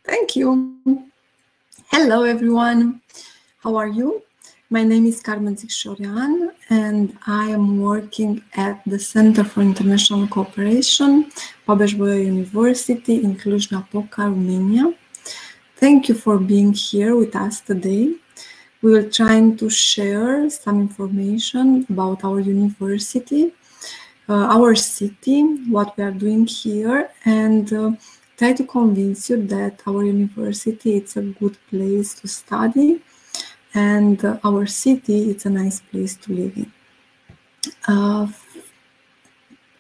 Thank you. Hello, everyone. How are you? My name is Carmen Zicșorean, and I am working at the Center for International Cooperation, Babeș-Bolyai University in Cluj-Napoca, Romania. Thank you for being here with us today. We will try to share some information about our university, our city, what we are doing here, and try to convince you that our university is a good place to study and our city is a nice place to live in.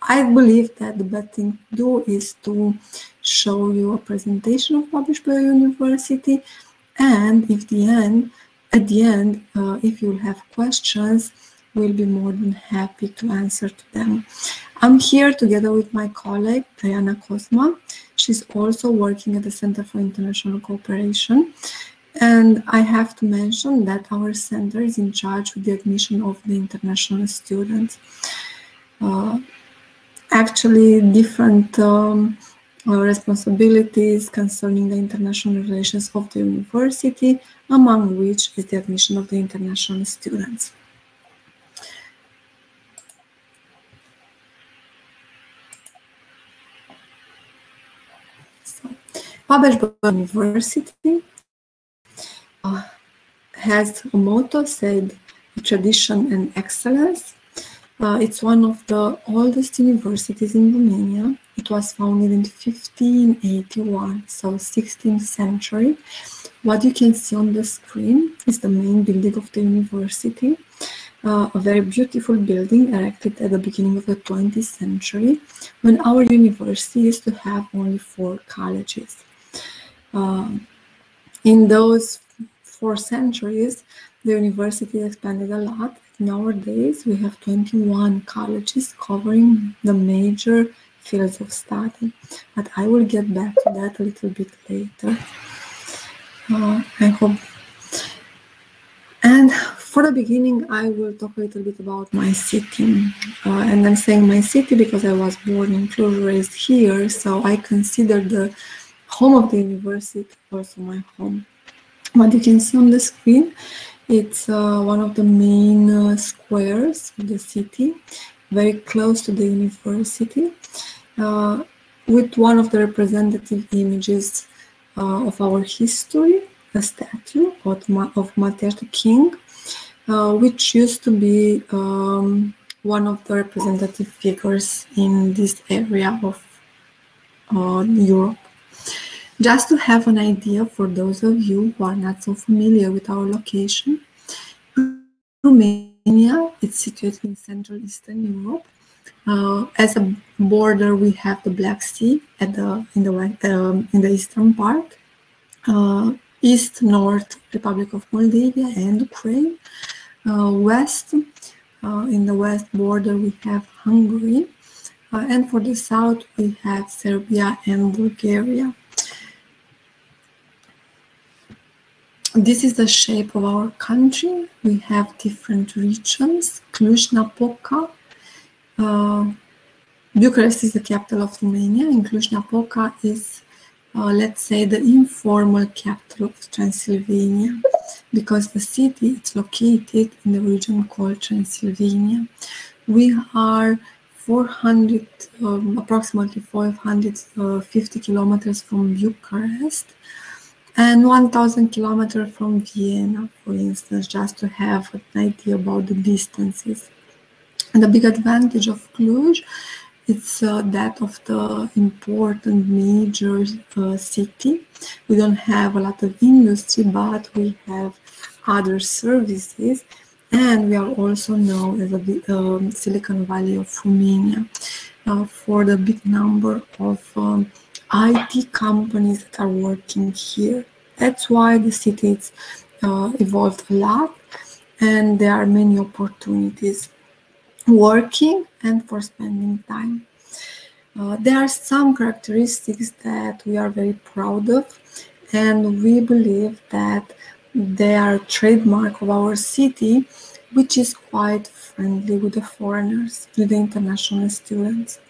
I believe that the best thing to do is to show you a presentation of Babeș-Bolyai University, and at the end, if you have questions, we'll be more than happy to answer to them. I'm here together with my colleague, Diana Cosma. She's also working at the Center for International Cooperation. And I have to mention that our center is in charge with the admission of the international students. Actually, different responsibilities concerning the international relations of the university, among which is the admission of the international students. Babeș-Bolyai University has a motto said tradition and excellence. It's one of the oldest universities in Romania. It was founded in 1581, so 16th century. What you can see on the screen is the main building of the university, a very beautiful building erected at the beginning of the 20th century, when our university used to have only 4 colleges. In those 4 centuries, the university expanded a lot. Nowadays, we have 21 colleges covering the major fields of study, but I will get back to that a little bit later. I hope. And for the beginning, I will talk a little bit about my city. And I'm saying my city because I was born in Cluj, raised here, so I consider the home of the university also my home. What you can see on the screen, it's one of the main squares of the city, very close to the university, with one of the representative images of our history, a statue of Martin King, which used to be one of the representative figures in this area of Europe. Just to have an idea for those of you who are not so familiar with our location, Romania is situated in Central Eastern Europe. As a border, we have the Black Sea at in the eastern part, east, north, Republic of Moldova and Ukraine. West, in the west border, we have Hungary, and for the south, we have Serbia and Bulgaria. This is the shape of our country. We have different regions. Cluj-Napoca. Bucharest is the capital of Romania, and Cluj-Napoca is, let's say, the informal capital of Transylvania, because the city is located in the region called Transylvania. We are approximately 450 kilometers from Bucharest, and 1,000 kilometers from Vienna, for instance, just to have an idea about the distances. And the big advantage of Cluj is that of the important major city. We don't have a lot of industry, but we have other services, and we are also known as the Silicon Valley of Romania for the big number of IT companies that are working here. That's why the city is evolved a lot, and there are many opportunities working and for spending time. There are some characteristics that we are very proud of, and we believe that they are a trademark of our city, which is quite friendly with the foreigners, with the international students.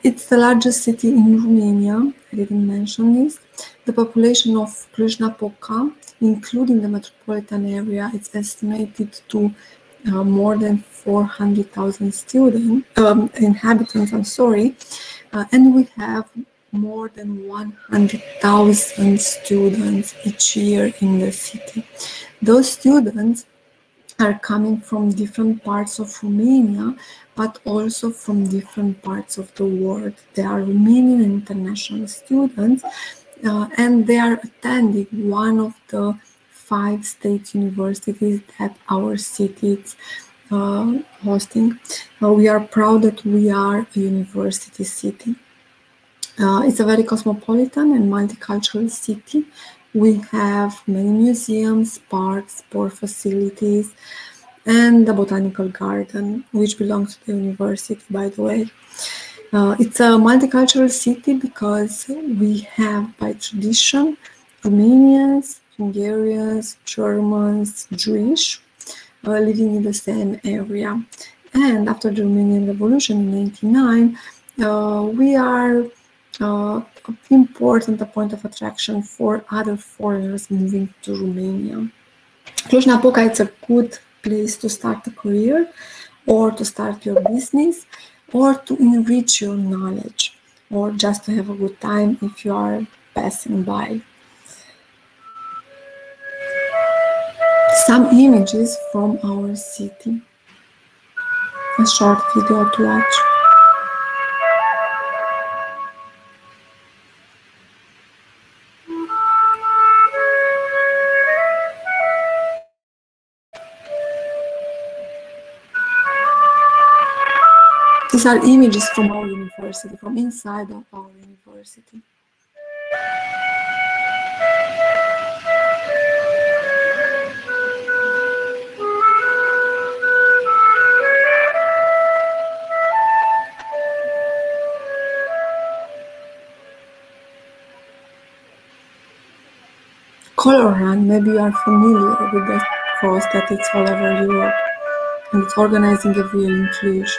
It's the largest city in Romania. I didn't mention this. The population of Cluj-Napoca, including the metropolitan area, is estimated to more than 400,000 inhabitants. And we have more than 100,000 students each year in the city. Those students are coming from different parts of Romania, but also from different parts of the world. They are Romanian international students, and they are attending one of the 5 state universities that our city is hosting. We are proud that we are a university city. It's a very cosmopolitan and multicultural city. We have many museums, parks, sport facilities, and the botanical garden, which belongs to the university, by the way. It's a multicultural city because we have, by tradition, Romanians, Hungarians, Germans, Jewish, living in the same area. And after the Romanian Revolution in 1989, we are important, a point of attraction for other foreigners moving to Romania. Cluj-Napoca is a good place to start a career, or to start your business, or to enrich your knowledge, or just to have a good time if you are passing by. Some images from our city. A short video to watch. These are images from our university, from inside of our university. Color Run, maybe you are familiar with the cross that it's all over Europe, and it's organizing every year in Cluj.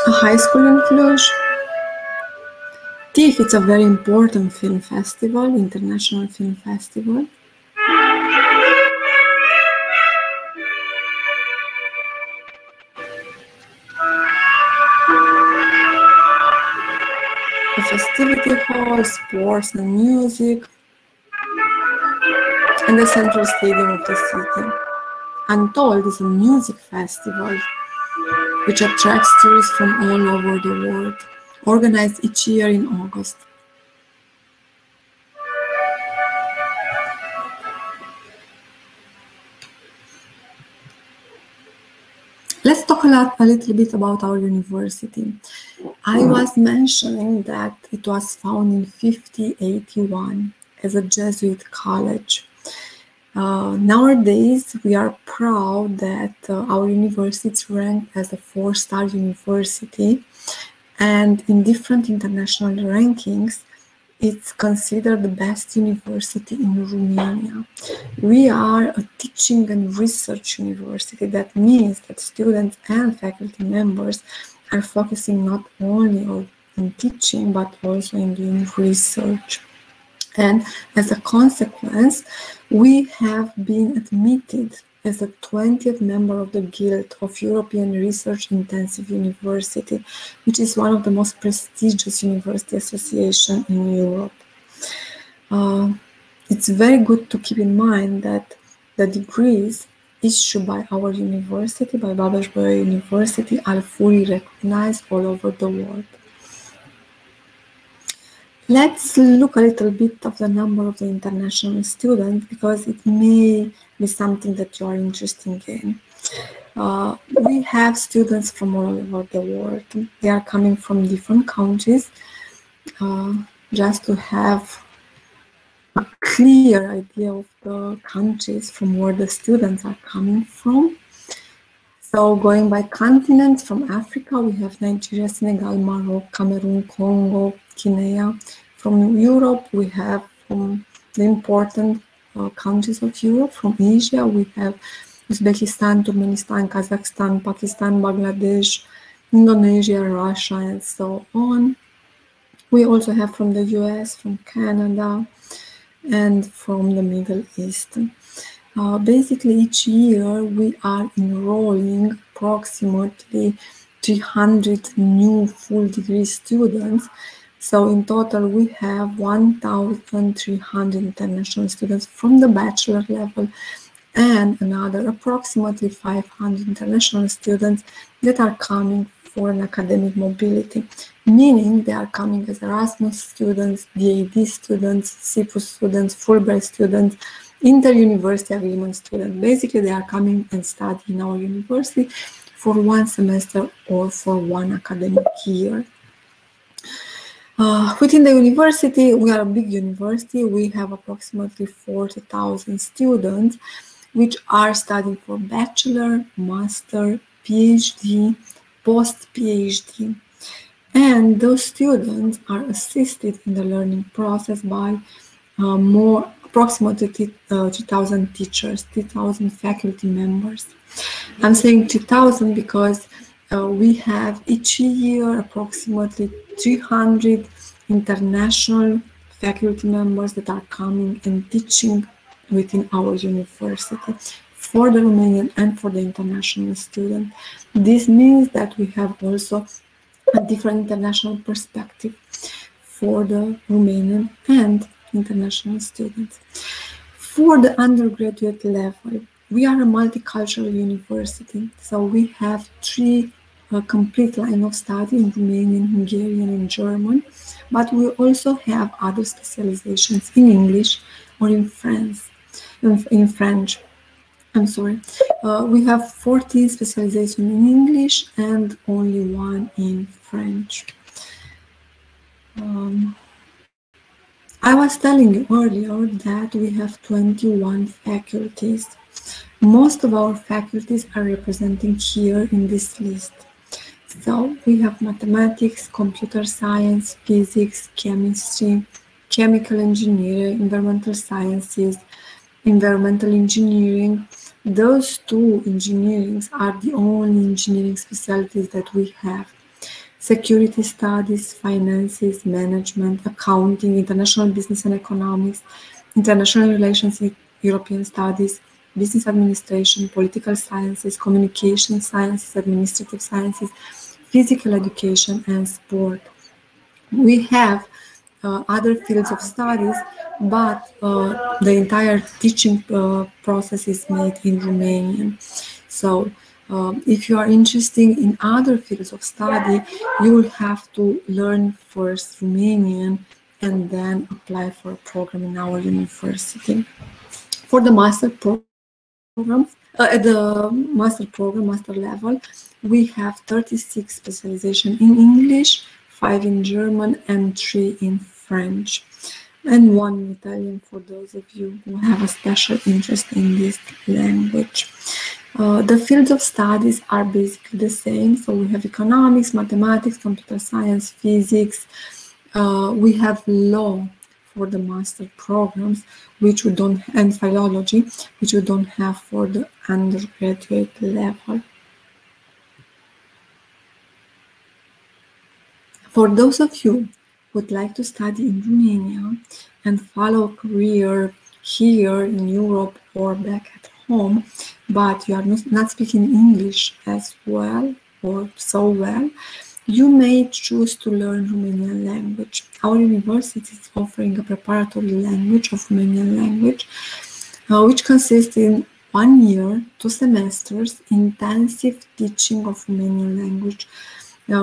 A high school in Cluj. TIFF, it's a very important film festival, international film festival. A festivity hall, sports and music, and the central stadium of the city. Untold is a music festival which attracts tourists from all over the world, organized each year in August. Let's talk a little bit about our university. I was mentioning that it was founded in 1581 as a Jesuit college. Nowadays, we are proud that our university is ranked as a 4-star university, and in different international rankings, it's considered the best university in Romania. We are a teaching and research university. That means that students and faculty members are focusing not only on teaching, but also in doing research. And as a consequence, we have been admitted as the 20th member of the Guild of European Research Intensive University, which is one of the most prestigious university associations in Europe. It's very good to keep in mind that the degrees issued by our university, by Babeș-Bolyai University, are fully recognized all over the world. Let's look a little bit of the number of the international students, because it may be something that you are interested in. We have students from all over the world. They are coming from different countries. Just to have a clear idea of the countries from where the students are coming from. So going by continents, from Africa, we have Nigeria, Senegal, Morocco, Cameroon, Congo, Guinea. From Europe, we have from the important countries of Europe. From Asia, we have Uzbekistan, Turkmenistan, Kazakhstan, Pakistan, Bangladesh, Indonesia, Russia, and so on. We also have from the US, from Canada, and from the Middle East. Basically, each year we are enrolling approximately 300 new full degree students. So in total, we have 1,300 international students from the bachelor level and another approximately 500 international students that are coming for an academic mobility, meaning they are coming as Erasmus students, DAD students, CEPU students, Fulbright students, inter-university agreement students. Basically, they are coming and studying in our university for one semester or for one academic year. Within the university, we are a big university. We have approximately 40,000 students which are studying for bachelor, master, PhD, post-PhD. And those students are assisted in the learning process by approximately 3,000 teachers, 3,000 faculty members. I'm saying 3,000 because we have each year approximately 300 international faculty members that are coming and teaching within our university for the Romanian and for the international student. This means that we have also a different international perspective for the Romanian and international students. For the undergraduate level, we are a multicultural university, so we have three complete line of study in Romanian, Hungarian, and German, but we also have other specializations in English or in French. We have 14 specializations in English and only one in French. I was telling you earlier that we have 21 faculties. Most of our faculties are represented here in this list. So we have mathematics, computer science, physics, chemistry, chemical engineering, environmental sciences, environmental engineering. Those two engineerings are the only engineering specialties that we have. Security studies, finances, management, accounting, international business and economics, international relations, European studies, business administration, political sciences, communication sciences, administrative sciences, physical education, and sport. We have other fields of studies, but the entire teaching process is made in Romanian. So if you are interested in other fields of study, you will have to learn first Romanian and then apply for a program in our university. For the master program, at the master level, we have 36 specializations in English, 5 in German, and 3 in French, and 1 in Italian for those of you who have a special interest in this language. The fields of studies are basically the same. So we have economics, mathematics, computer science, physics. We have law for the master programs, which we don't, and philology, which we don't have for the undergraduate level. For those of you who would like to study in Romania and follow a career here in Europe or back at home, but you are not speaking English as well or so well, you may choose to learn Romanian language. Our university is offering a preparatory language of Romanian language, which consists in 1 year, 2 semesters, intensive teaching of Romanian language.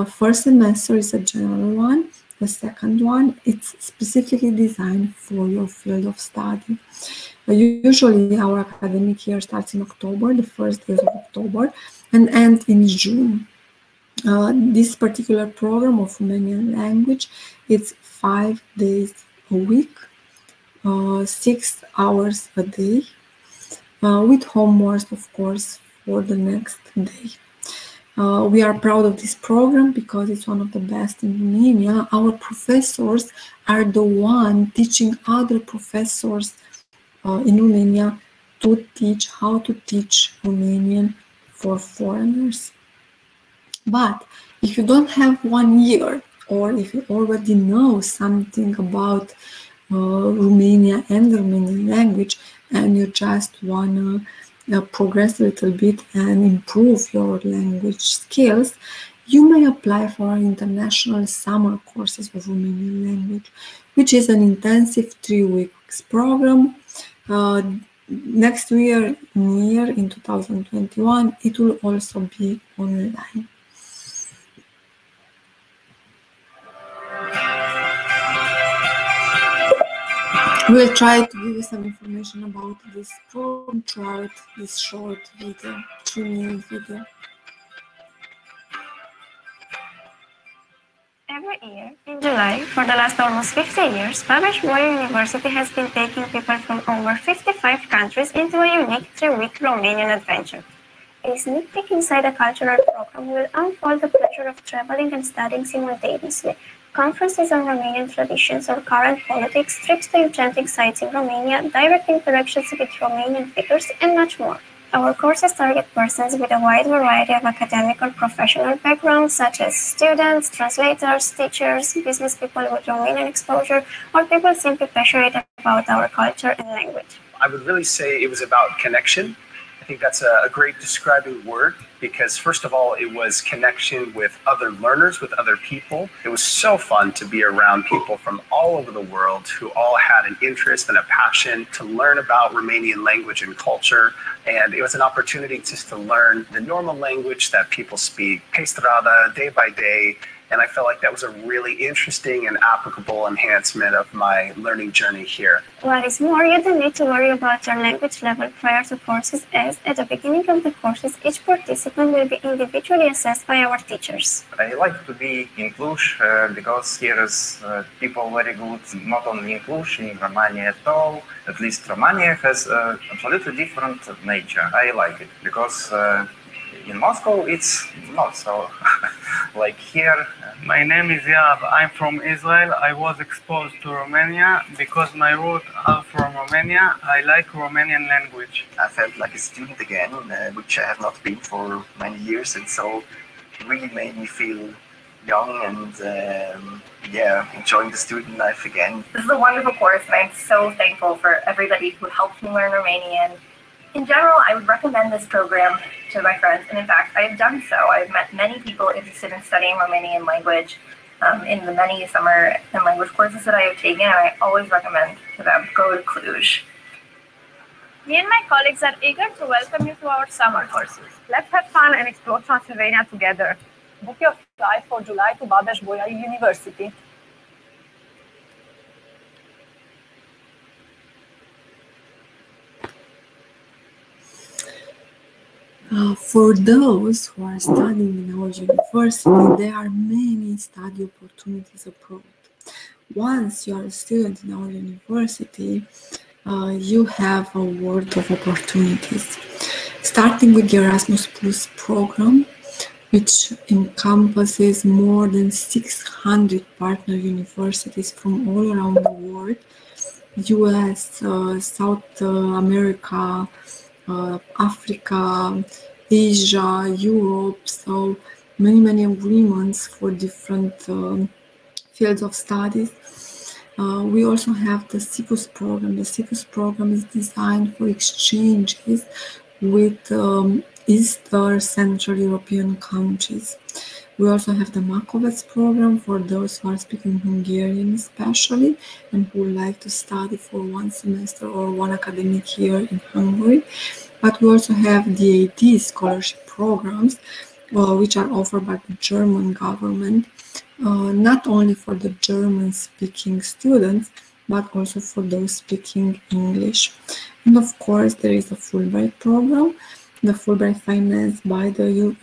First semester is a general one. The second one, it's specifically designed for your field of study. Usually our academic year starts in October, the first days of October, and ends in June. This particular program of Romanian language, it's 5 days a week, 6 hours a day, with homework, of course, for the next day. We are proud of this program because it's one of the best in Romania. Our professors are the one teaching other professors in Romania to teach how to teach Romanian for foreigners. But If you don't have 1 year, or if you already know something about Romania and the Romanian language, and you just want to progress a little bit and improve your language skills, you may apply for international summer courses of Romanian language, which is an intensive 3 weeks program. Next year in 2021, it will also be online. We'll try to give you some information about this program throughout this short video, 3-minute video. Every year, in July, for the last almost 50 years, Babeș-Bolyai University has been taking people from over 55 countries into a unique 3-week Romanian adventure. A sneak peek inside a cultural program will unfold the pleasure of traveling and studying simultaneously. Conferences on Romanian traditions or current politics, trips to enchanting sites in Romania, direct interactions with Romanian figures, and much more. Our courses target persons with a wide variety of academic or professional backgrounds, such as students, translators, teachers, business people with Romanian exposure, or people simply passionate about our culture and language. I would really say it was about connection. I think that's a great describing word, because first of all, it was connection with other learners, with other people. It was so fun to be around people from all over the world who all had an interest and a passion to learn about Romanian language and culture. And it was an opportunity just to learn the normal language that people speak, pe stradă, day by day. And I felt like that was a really interesting and applicable enhancement of my learning journey here. What is more, you don't need to worry about your language level prior to courses, as at the beginning of the courses, each participant will be individually assessed by our teachers. I like to be in Cluj because here is people very good, not only in Cluj, in Romania at all. At least Romania has a absolutely different nature. I like it because in Moscow, it's not so like here. My name is Yav. I'm from Israel. I was exposed to Romania because my roots are from Romania. I like Romanian language. I felt like a student again, which I have not been for many years, and so it really made me feel young and enjoying the student life again. This is a wonderful course, and I'm so thankful for everybody who helped me learn Romanian. In general, I would recommend this program to my friends, and in fact, I have done so. I've met many people interested in studying Romanian language in the many summer and language courses that I have taken, and I always recommend to them, go to Cluj. Me and my colleagues are eager to welcome you to our summer courses. Let's have fun and explore Transylvania together. Book your flight for July to Babeș-Bolyai University. For those who are studying in our university, there are many study opportunities abroad. Once you are a student in our university, you have a world of opportunities. Starting with the Erasmus Plus program, which encompasses more than 600 partner universities from all around the world, US, South America, Africa, Asia, Europe, so many agreements for different fields of studies. We also have the CICUS program. The CICUS program is designed for exchanges with Eastern Central European countries. We also have the Makovec program for those who are speaking Hungarian especially and who would like to study for 1 semester or 1 academic year in Hungary. But we also have the AD scholarship programs, which are offered by the German government, not only for the German-speaking students, but also for those speaking English. And of course, there is the Fulbright program, the Fulbright financed by the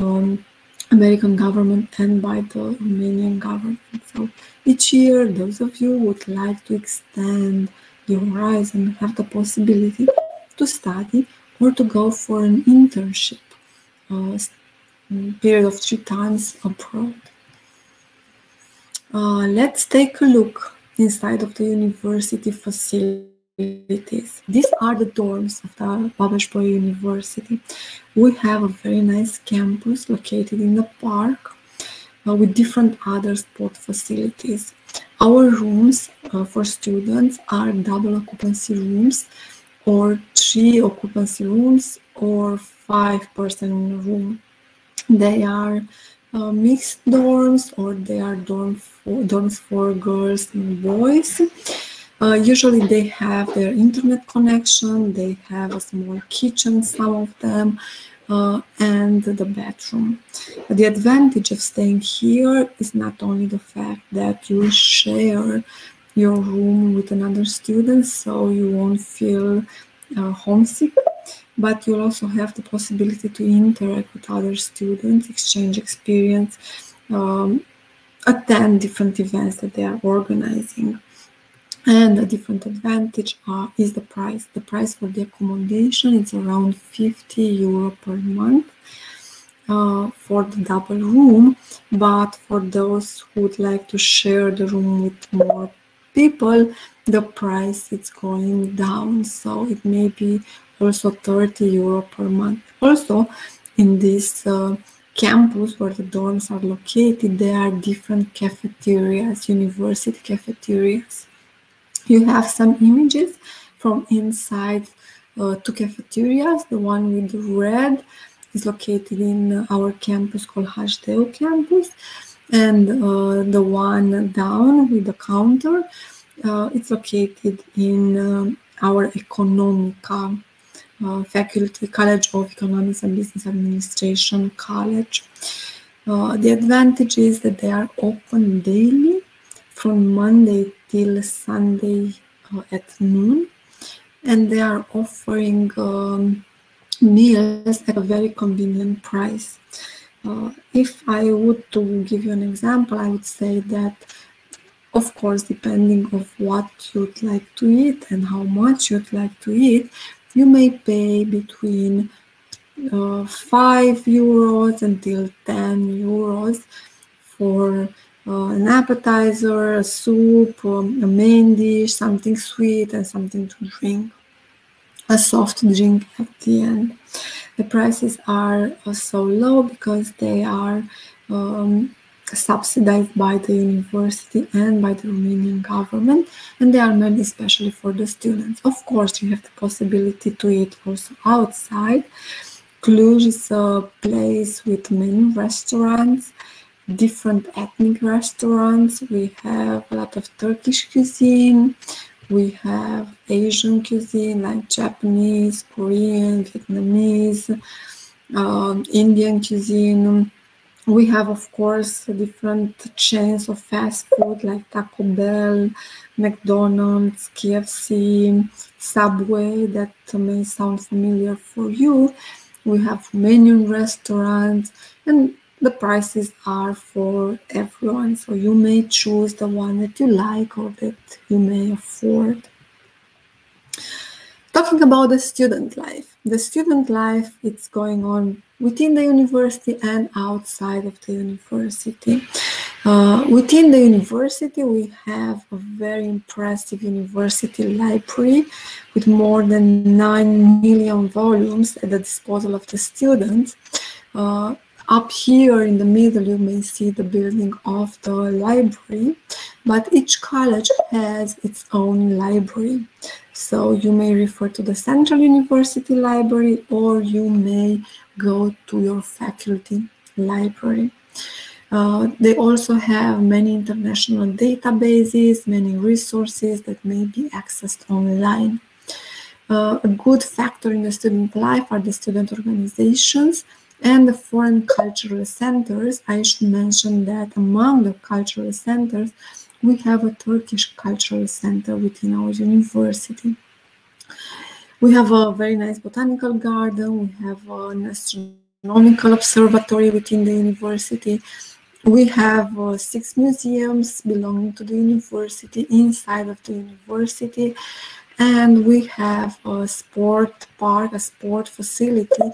American government and by the Romanian government. So each year, those of you who would like to extend your horizon have the possibility to study or to go for an internship period of 3 times abroad. Let's take a look inside of the university facilities. These are the dorms of the Babeș-Bolyai University. We have a very nice campus located in the park with different other sport facilities. Our rooms for students are double occupancy rooms, or 3 occupancy rooms, or 5-person in a room. They are mixed dorms, or they are dorms for girls and boys. Usually they have their internet connection, they have a small kitchen, some of them, and the bathroom. The advantage of staying here is not only the fact that you share your room with another student, so you won't feel homesick, but you'll also have the possibility to interact with other students, exchange experience, attend different events that they are organizing. And a different advantage is the price. The price for the accommodation is around 50 euro per month for the double room, but for those who would like to share the room with more people, the price is going down, so it may be also 30 euro per month. Also, in this campus where the dorms are located, there are different cafeterias, university cafeterias. You have some images from inside 2 cafeterias. The one with the red is located in our campus called HDU campus, and the one down with the counter, it's located in our Economica faculty, College of Economics and Business Administration College. The advantage is that they are open daily from Monday till Sunday at noon, and they are offering meals at a very convenient price. If I would to give you an example, I would say that, of course, depending on what you'd like to eat and how much you'd like to eat, you may pay between 5 euros until 10 euros for an appetizer, a soup, a main dish, something sweet, and something to drink, a soft drink at the end. The prices are so low because they are subsidized by the university and by the Romanian government, and they are made especially for the students. Of course, you have the possibility to eat also outside. Cluj is a place with many restaurants, different ethnic restaurants. We have a lot of Turkish cuisine. We have Asian cuisine like Japanese, Korean, Vietnamese, Indian cuisine. We have, of course, different chains of fast food like Taco Bell, McDonald's, KFC, Subway, that may sound familiar for you. We have Romanian restaurants, and the prices are for everyone, so you may choose the one that you like or that you may afford. Talking about the student life. The student life, it's going on within the university and outside of the university. Within the university, we have a very impressive university library with more than 9 million volumes at the disposal of the students. Up here in the middle, you may see the building of the library, but each college has its own library. So you may refer to the Central University Library, or you may go to your faculty library. They also have many international databases, many resources that may be accessed online. A good factor in the student life are the student organizations and the foreign cultural centers. I should mention that among the cultural centers, we have a Turkish cultural center within our university. We have a very nice botanical garden. We have an astronomical observatory within the university. We have 6 museums belonging to the university inside of the university. And we have a sport park, a sport facility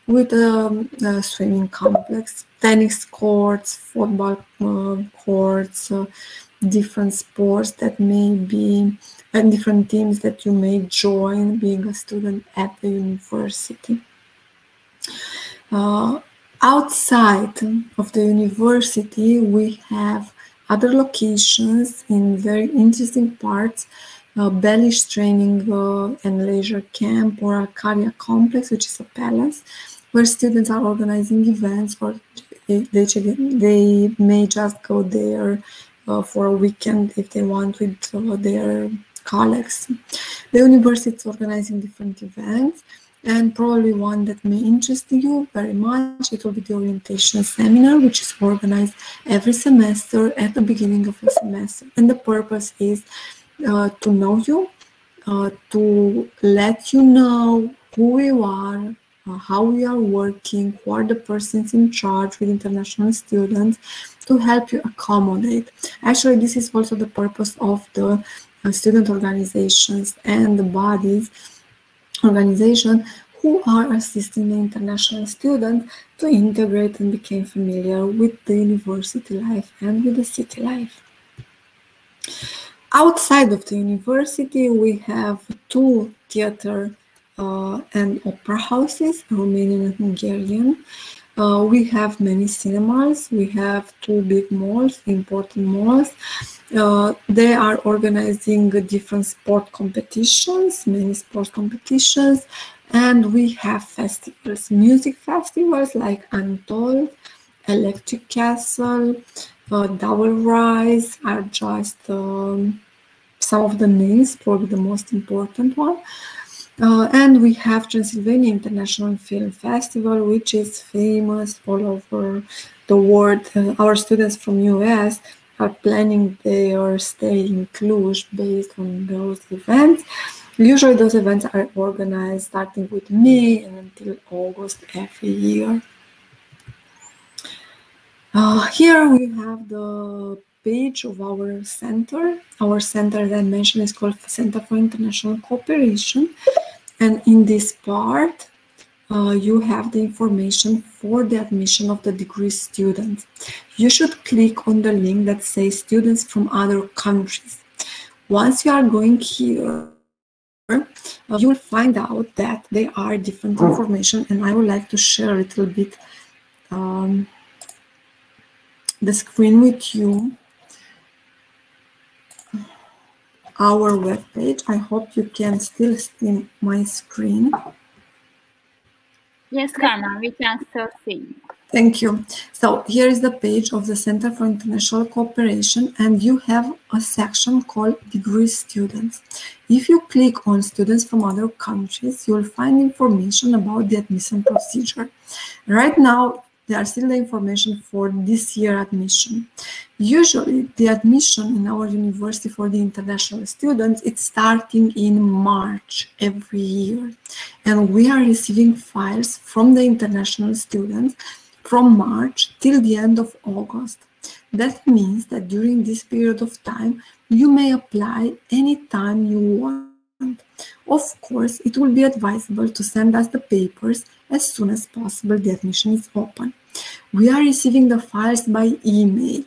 with a swimming complex, tennis courts, football courts, different sports that may be, and different teams that you may join being a student at the university. Outside of the university, we have other locations in very interesting parts, Babeș Training and Leisure Camp or Arcadia Complex, which is a palace, where students are organizing events, or they may just go there for a weekend if they want with their colleagues. The university is organizing different events, and probably one that may interest you very much, it will be the orientation seminar, which is organized every semester at the beginning of the semester. And the purpose is to know you, to let you know who you are, how we are working, who are the persons in charge with international students, to help you accommodate. Actually, this is also the purpose of the student organizations and the bodies organization who are assisting the international students to integrate and become familiar with the university life and with the city life. Outside of the university, we have 2 theater and opera houses, Romanian and Hungarian. We have many cinemas. We have 2 big malls, important malls. They are organizing different sport competitions, many sports competitions, and we have festivals, music festivals like Untold, Electric Castle, Double Rise are just some of the names, probably the most important one. And we have Transylvania International Film Festival, which is famous all over the world. Our students from US are planning their stay in Cluj based on those events. Usually those events are organized starting with May and until August every year. Here we have the page of our center. Our center, as I mentioned, is called Center for International Cooperation. And in this part, you have the information for the admission of the degree students. You should click on the link that says students from other countries. Once you are going here, you will find out that there are different information, and I would like to share a little bit the screen with you. Our webpage. I hope you can still see my screen. Yes, Carmen, we can still see. Thank you. So here is the page of the Center for International Cooperation, and you have a section called Degree Students. If you click on Students from Other Countries, you will find information about the admission procedure. Right now, there are still the information for this year admission. Usually, the admission in our university for the international students, it's starting in March every year. And we are receiving files from the international students from March till the end of August. That means that during this period of time, you may apply anytime you want. Of course, it will be advisable to send us the papers as soon as possible the admission is open. We are receiving the files by email.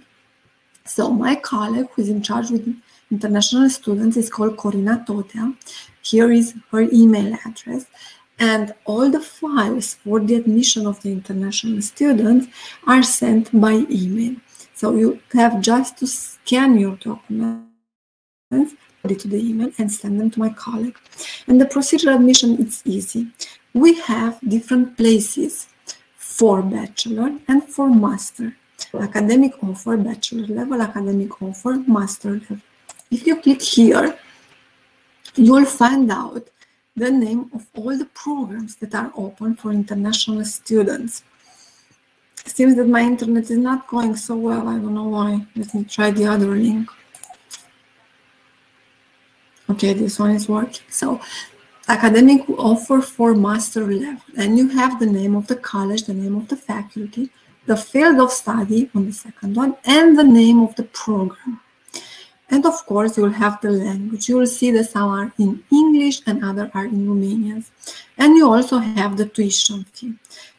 So my colleague who is in charge with international students is called Corina Totea. Here is her email address. And all the files for the admission of the international students are sent by email. So you have just to scan your documents, put it to the email, and send them to my colleague. And the procedure admission, it's easy. We have different places for bachelor and for master. Academic offer, bachelor level, academic offer, master level. If you click here, you will find out the name of all the programs that are open for international students. It seems that my internet is not going so well. I don't know why. Let me try the other link. Okay, this one is working. So, academic offer for master level. And you have the name of the college, the name of the faculty, the field of study on the second one, and the name of the program. And of course, you will have the language. You will see that some are in English and other are in Romanian. And you also have the tuition fee.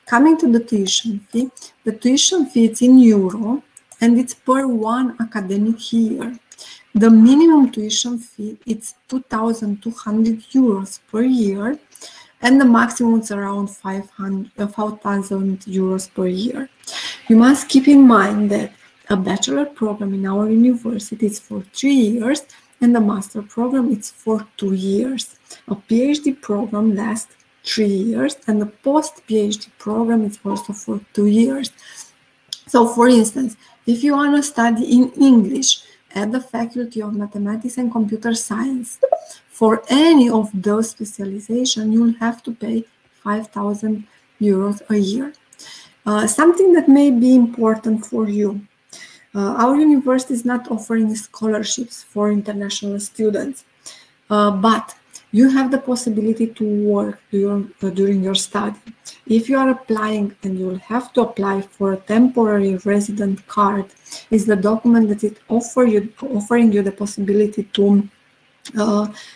Coming to the tuition fee is in euro and it's per one academic year. The minimum tuition fee is 2,200 euros per year. and the maximum is around 5,000 euros per year. You must keep in mind that a bachelor program in our university is for 3 years, and the master program is for 2 years. A PhD program lasts 3 years, and the post-PhD program is also for 2 years. So, for instance, if you want to study in English at the Faculty of Mathematics and Computer Science, for any of those specializations, you'll have to pay 5,000 euros a year. Something that may be important for you. Our university is not offering scholarships for international students, but you have the possibility to work during your study. If you are applying, and you will have to apply for a temporary resident card, is the document that is offering you the possibility to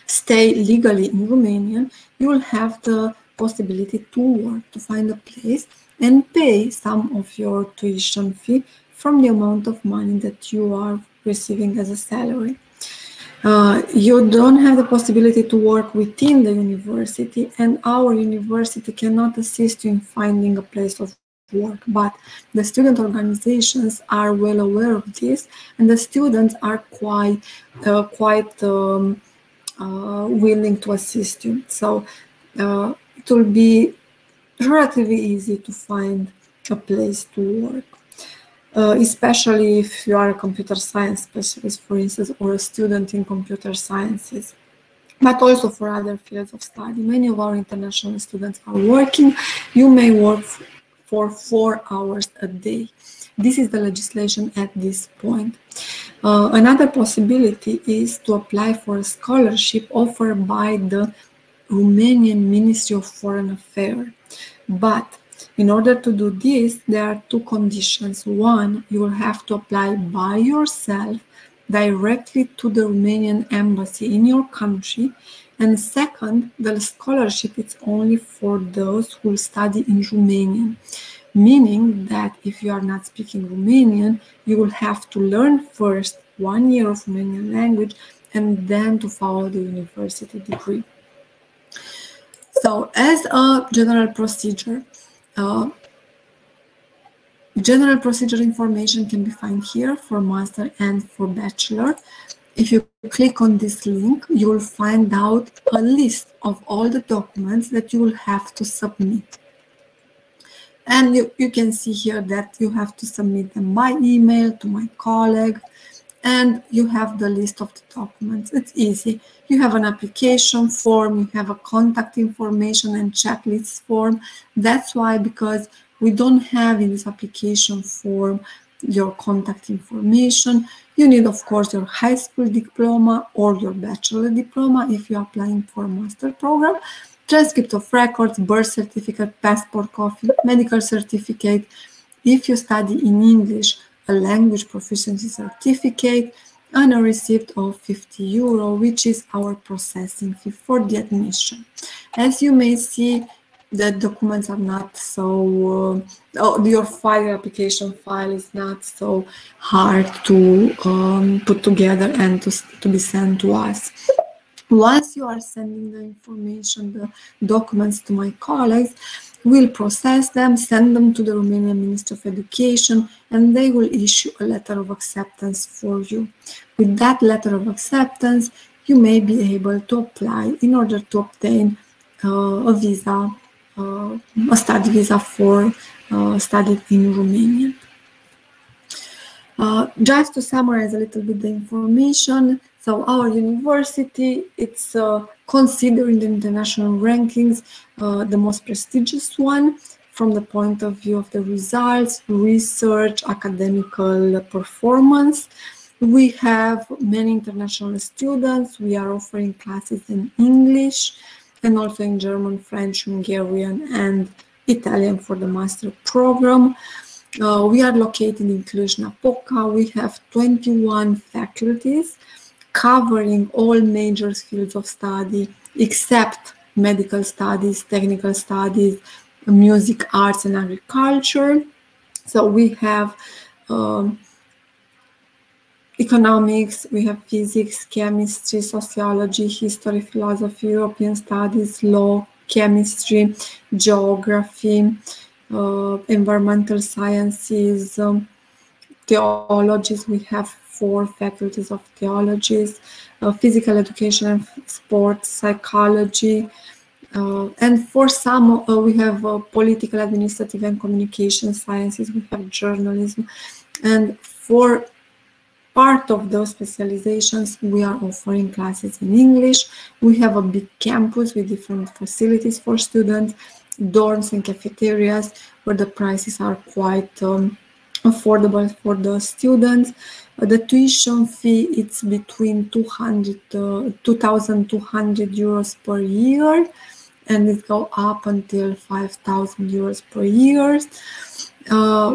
stay legally in Romania. You will have the possibility to work, to find a place, and pay some of your tuition fee from the amount of money that you are receiving as a salary. You don't have the possibility to work within the university, and our university cannot assist you in finding a place of work, but the student organizations are well aware of this, and the students are quite willing to assist you. So it will be relatively easy to find a place to work. Especially if you are a computer science specialist, for instance, or a student in computer sciences, but also for other fields of study. Many of our international students are working. You may work for 4 hours a day. This is the legislation at this point. Another possibility is to apply for a scholarship offered by the Romanian Ministry of Foreign Affairs. But in order to do this, there are 2 conditions. One, you will have to apply by yourself directly to the Romanian embassy in your country. And second, the scholarship is only for those who study in Romanian, meaning that if you are not speaking Romanian, you will have to learn first 1 year of Romanian language and then to follow the university degree. So, as a general procedure information can be found here for master and for bachelor. If you click on this link, you will find out a list of all the documents that you will have to submit. And you can see here that you have to submit them by email to my colleague, and you have the list of the documents. It's easy. You have an application form, you have a contact information and checklist form. That's why, because we don't have in this application form your contact information. You need, of course, your high school diploma or your bachelor diploma if you're applying for a master program, transcript of records, birth certificate, passport copy, medical certificate. If you study in English, a language proficiency certificate, and a receipt of 50 euro, which is our processing fee for the admission. As you may see, the documents are not so, your application file is not so hard to put together and to be sent to us. Once you are sending the information, the documents to my colleagues, we'll process them, send them to the Romanian Ministry of Education, and they will issue a letter of acceptance for you. With that letter of acceptance, you may be able to apply in order to obtain a visa, a study visa for studying in Romania. Just to summarize a little bit the information, so our university, it's considered in the international rankings the most prestigious one from the point of view of the results, research, academical performance. We have many international students. We are offering classes in English and also in German, French, Hungarian, and Italian for the master program. We are located in Cluj-Napoca. We have 21 faculties covering all major fields of study except medical studies, technical studies, music, arts, and agriculture. So we have economics, we have physics, chemistry, sociology, history, philosophy, European studies, law, chemistry, geography, environmental sciences, theologies. We have 4 faculties of theologies, physical education and sports, psychology, and for some we have political, administrative and communication sciences, we have journalism, and for part of those specializations we are offering classes in English. We have a big campus with different facilities for students, dorms and cafeterias where the prices are quite affordable for the students. The tuition fee, it's between 2,200 euros per year, and it goes up until 5,000 euros per year.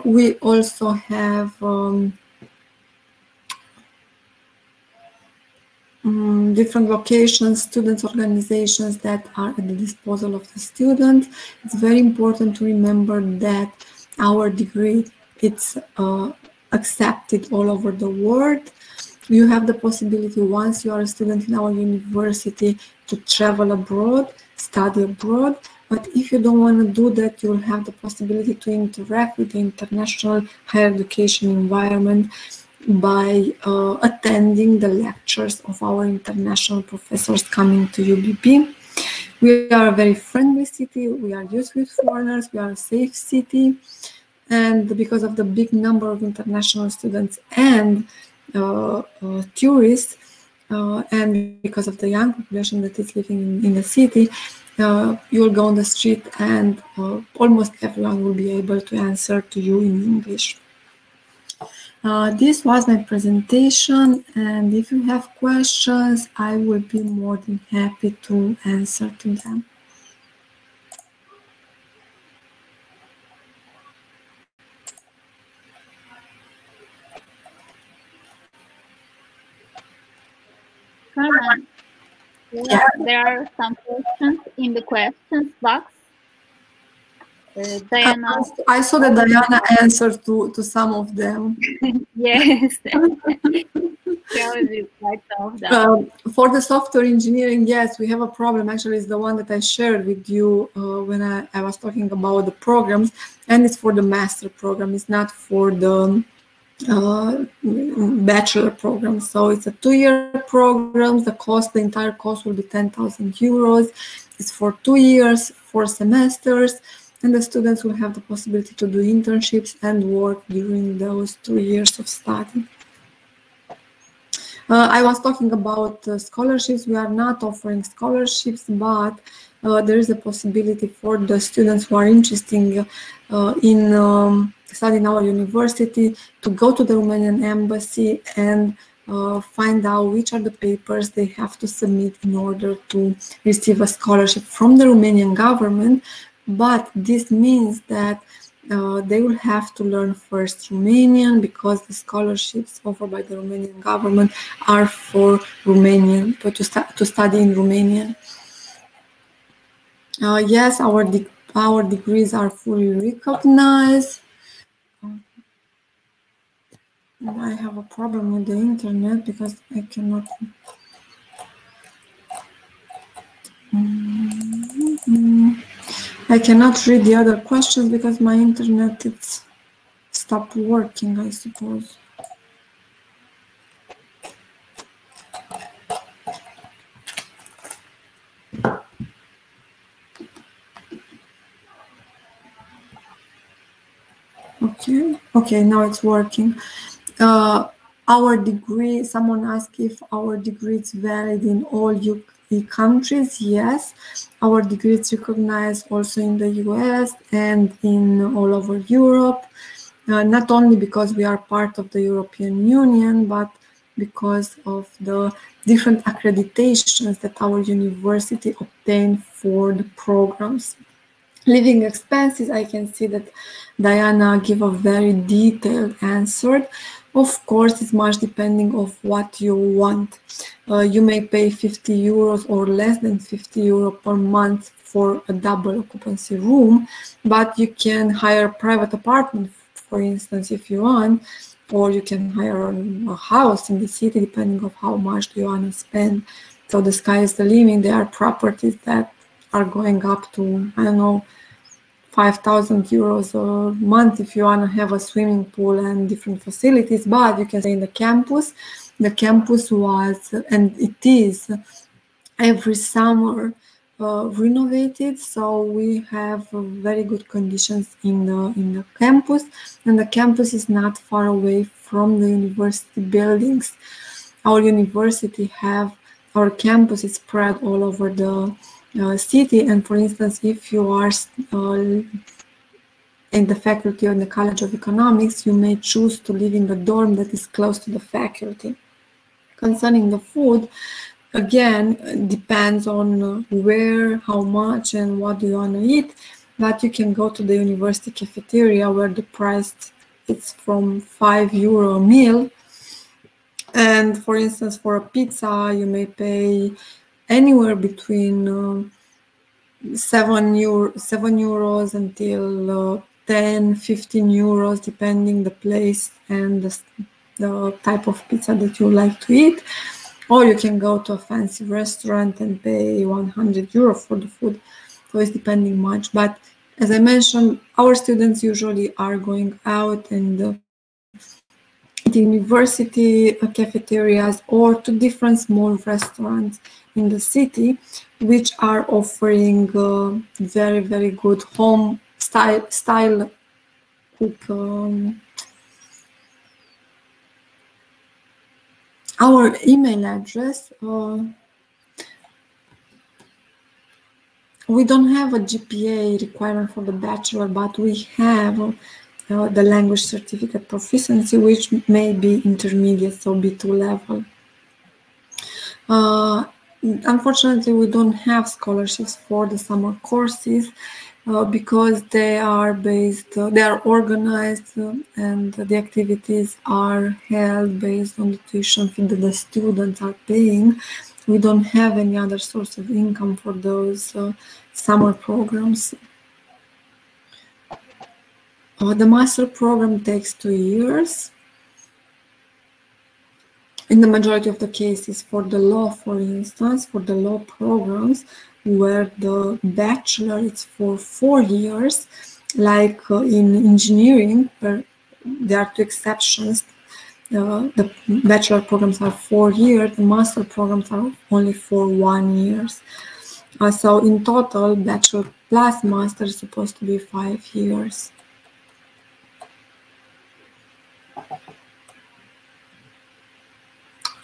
We also have different locations, students' organizations that are at the disposal of the student. It's very important to remember that our degree, it's accepted all over the world. You have the possibility, once you are a student in our university, to travel abroad, study abroad. But if you don't want to do that, you will have the possibility to interact with the international higher education environment by attending the lectures of our international professors coming to UBP. We are a very friendly city. We are used with foreigners. We are a safe city. And because of the big number of international students and tourists, and because of the young population that is living in the city, you'll go on the street and almost everyone will be able to answer to you in English. This was my presentation, and if you have questions, I will be more than happy to answer to them. Carmen, there are some questions in the questions box. Diana. I saw that Diana answered to some of them. Yes. For the software engineering, yes, we have a problem. Actually, it's the one that I shared with you when I was talking about the programs, and it's for the master program. It's not for the bachelor program. So it's a 2-year program. The entire cost will be 10,000 euros. It's for 2 years, 4 semesters, and the students will have the possibility to do internships and work during those 2 years of study. I was talking about scholarships. We are not offering scholarships, but there is a possibility for the students who are interested in studying our university to go to the Romanian embassy and find out which are the papers they have to submit in order to receive a scholarship from the Romanian government. But this means that they will have to learn first Romanian, because the scholarships offered by the Romanian government are for Romanian, to study in Romanian. Yes, our degrees are fully recognized. I have a problem with the internet because I cannot. I cannot read the other questions because my internet stopped working, I suppose. Okay, now it's working. Our degree, someone asked if our degree is valid in all UK countries. Yes, our degree is recognized also in the US and in all over Europe, not only because we are part of the European Union, but because of the different accreditations that our university obtained for the programs. Living expenses, I can see that Diana gave a very detailed answer. Of course, it's much depending on what you want. You may pay 50 euros or less than 50 euros per month for a double occupancy room, but you can hire a private apartment, for instance, if you want, or you can hire a house in the city, depending on how much you want to spend. So the sky is the limit. There are properties that are going up to, I don't know, 5,000 euros a month if you want to have a swimming pool and different facilities. But you can stay in the campus. The campus was, and it is, every summer renovated, so we have very good conditions in the campus, and the campus is not far away from the university buildings. Our university our campus is spread all over the city, and for instance, if you are in the faculty or in the College of Economics, you may choose to live in the dorm that is close to the faculty. Concerning the food, again, depends on where, how much, and what do you want to eat, but you can go to the university cafeteria where the price is from €5 a meal. And for instance, for a pizza, you may pay anywhere between 7 euros until 10, 15 euros, depending the place and the type of pizza that you like to eat. Or you can go to a fancy restaurant and pay 100 euros for the food. So it's depending much. But as I mentioned, our students usually are going out and the university cafeterias or to different small restaurants in the city, which are offering very, very good home style cook. Our email address, we don't have a GPA requirement for the bachelor, but we have the language certificate proficiency, which may be intermediate, so B2 level. Unfortunately, we don't have scholarships for the summer courses because they are organized and the activities are held based on the tuition fee that the students are paying. We don't have any other source of income for those summer programs. The master program takes 2 years. In the majority of the cases, for the law, for instance, for the law programs, where the bachelor is for 4 years, like in engineering, where there are 2 exceptions. The bachelor programs are 4 years, the master programs are only for 1 year. So in total, bachelor plus master is supposed to be 5 years.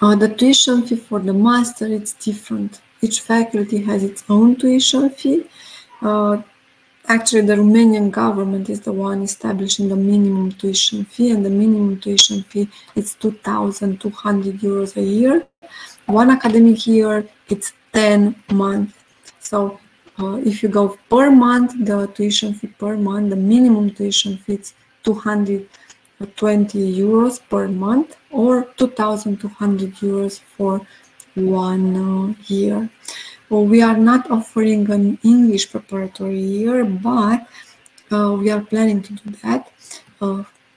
The tuition fee for the master, it's different. Each faculty has its own tuition fee. Actually, the Romanian government is the one establishing the minimum tuition fee, and the minimum tuition fee is 2,200 euros a year. 1 academic year, it's 10 months. So if you go per month, the tuition fee per month, the minimum tuition fee is 220 euros per month, or 2,200 euros for 1 year. Well, we are not offering an English preparatory year, but we are planning to do that.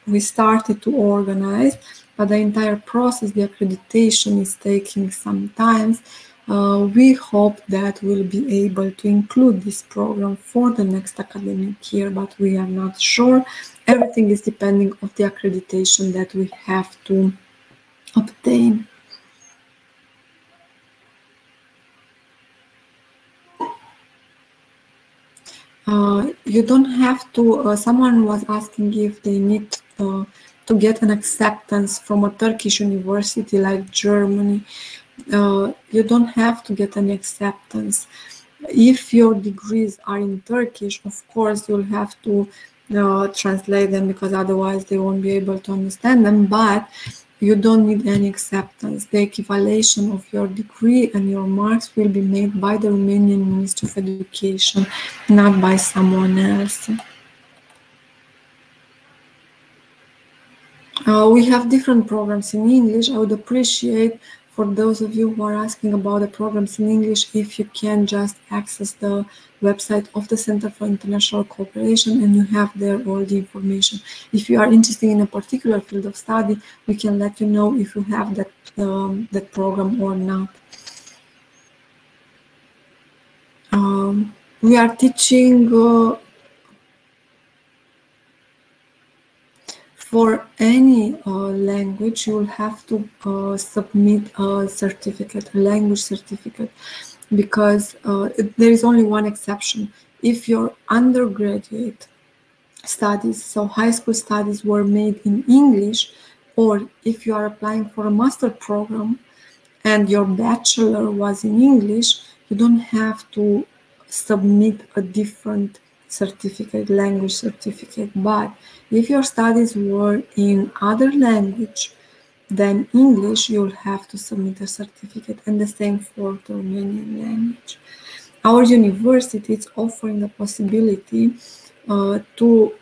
We started to organize, but the entire process, the accreditation, is taking some time. We hope that we'll be able to include this program for the next academic year, but we are not sure. Everything is depending on the accreditation that we have to obtain. You don't have to, someone was asking if they need to get an acceptance from a Turkish university like Germany. You don't have to get an acceptance. If your degrees are in Turkish, of course, you'll have to translate them, because otherwise they won't be able to understand them, but you don't need any acceptance. The evaluation of your degree and your marks will be made by the Romanian Ministry of Education, not by someone else. We have different programs in English. I would appreciate, for those of you who are asking about the programs in English, if you can just access the website of the Center for International Cooperation, and you have there all the information. If you are interested in a particular field of study, we can let you know if you have that program or not. we are teaching for any language. You will have to submit a certificate, a language certificate, because there is only one exception. If your undergraduate studies, so high school studies, were made in English, or if you are applying for a master program and your bachelor was in English, you don't have to submit a different certificate, language certificate. But if your studies were in other language than English, you'll have to submit a certificate, and the same for the Romanian language. Our university is offering the possibility to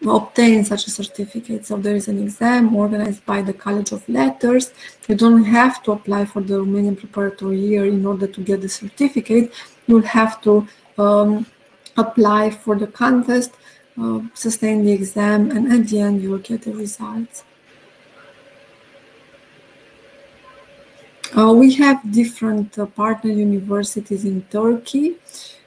obtain such a certificate. So there is an exam organized by the College of Letters. You don't have to apply for the Romanian preparatory year in order to get the certificate. You'll have to apply for the contest, sustain the exam, and at the end you will get the results. We have different partner universities in Turkey.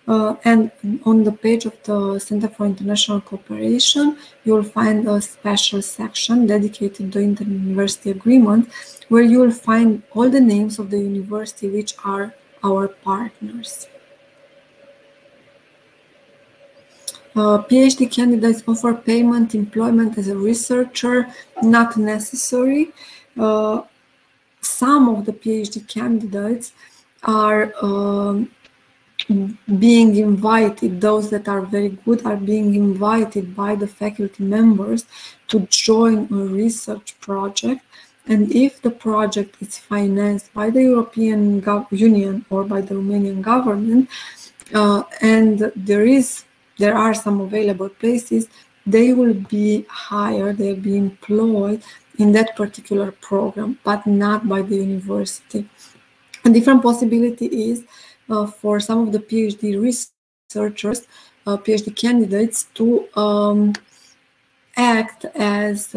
And on the page of the Center for International Cooperation, you will find a special section dedicated to the inter-university agreement, where you will find all the names of the university which are our partners. PhD candidates offer payment, employment as a researcher, not necessary. Some of the PhD candidates are being invited, those that are very good are being invited by the faculty members to join a research project. And if the project is financed by the European Union or by the Romanian government, and there are some available places, they will be hired, they'll be employed in that particular program, but not by the university. A different possibility is for some of the PhD researchers, PhD candidates, to act as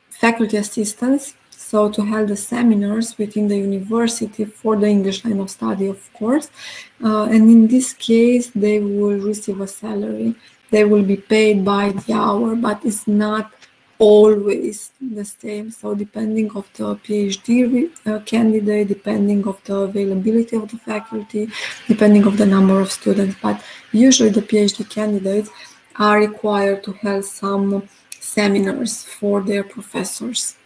faculty assistants, so to hold the seminars within the university for the English line of study, of course. And in this case, they will receive a salary. They will be paid by the hour, but it's not always the same. So depending of the PhD candidate, depending of the availability of the faculty, depending of the number of students, but usually the PhD candidates are required to have some seminars for their professors.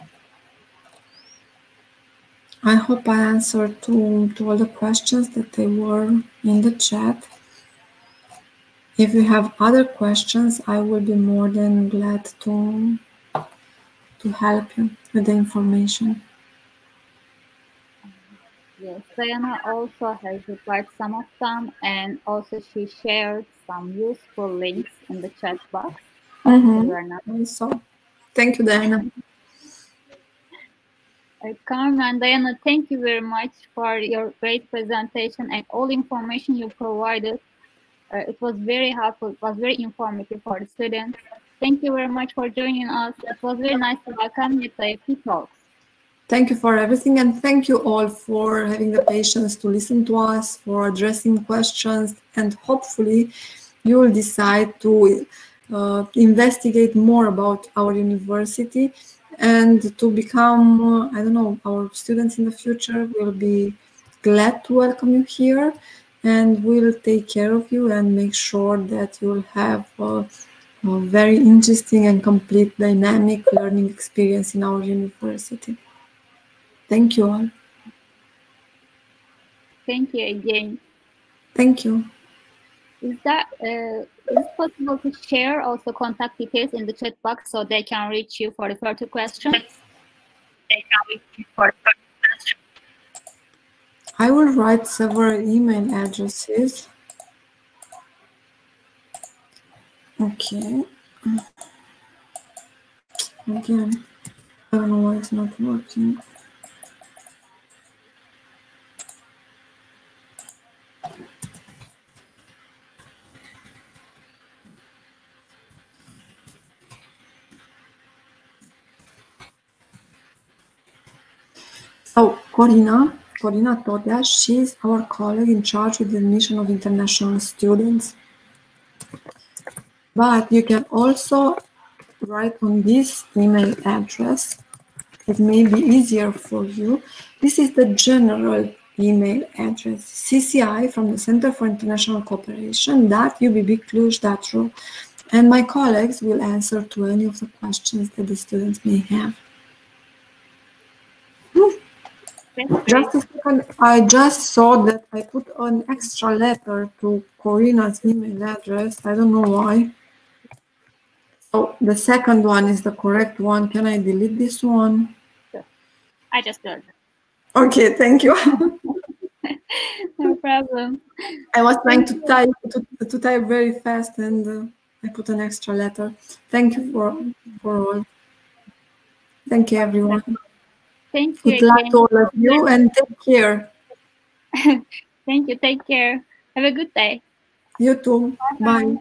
I hope I answered to all the questions that they were in the chat. If you have other questions, I will be more than glad to help you with the information. Yes, Diana also has replied some of them, and also she shared some useful links in the chat box. So, thank you, Diana. Carmen, Diana, thank you very much for your great presentation and all the information you provided. It was very helpful. It was very informative for the students. Thank you very much for joining us. It was very nice to welcome you to IEFT Talks. Thank you for everything, and thank you all for having the patience to listen to us, for addressing questions, and hopefully you will decide to investigate more about our university and to become, I don't know, our students in the future. We'll be glad to welcome you here, and we'll take care of you and make sure that you'll have a very interesting and complete dynamic learning experience in our university. Thank you all. Thank you again. Thank you. Is it possible to share also contact details in the chat box so they can reach you for the further questions? I will write several email addresses. Okay. Again, I don't know why it's not working. Oh, Corina, Cluj-Napoca. She's our colleague in charge with the admission of international students. But you can also write on this email address. It may be easier for you. This is the general email address, CCI from the Center for International Cooperation, .ubb-cluj.ru, and my colleagues will answer to any of the questions that the students may have. Just a second, I just saw that I put an extra letter to Corina's email address. I don't know why. So the second one is the correct one. Can I delete this one? Sure. I just did. Okay, thank you. No problem. I was trying to type very fast, and I put an extra letter. Thank you for all. Thank you, everyone. Thank you. Good luck to all of you, and take care. Thank you. Take care. Have a good day. You too. Bye.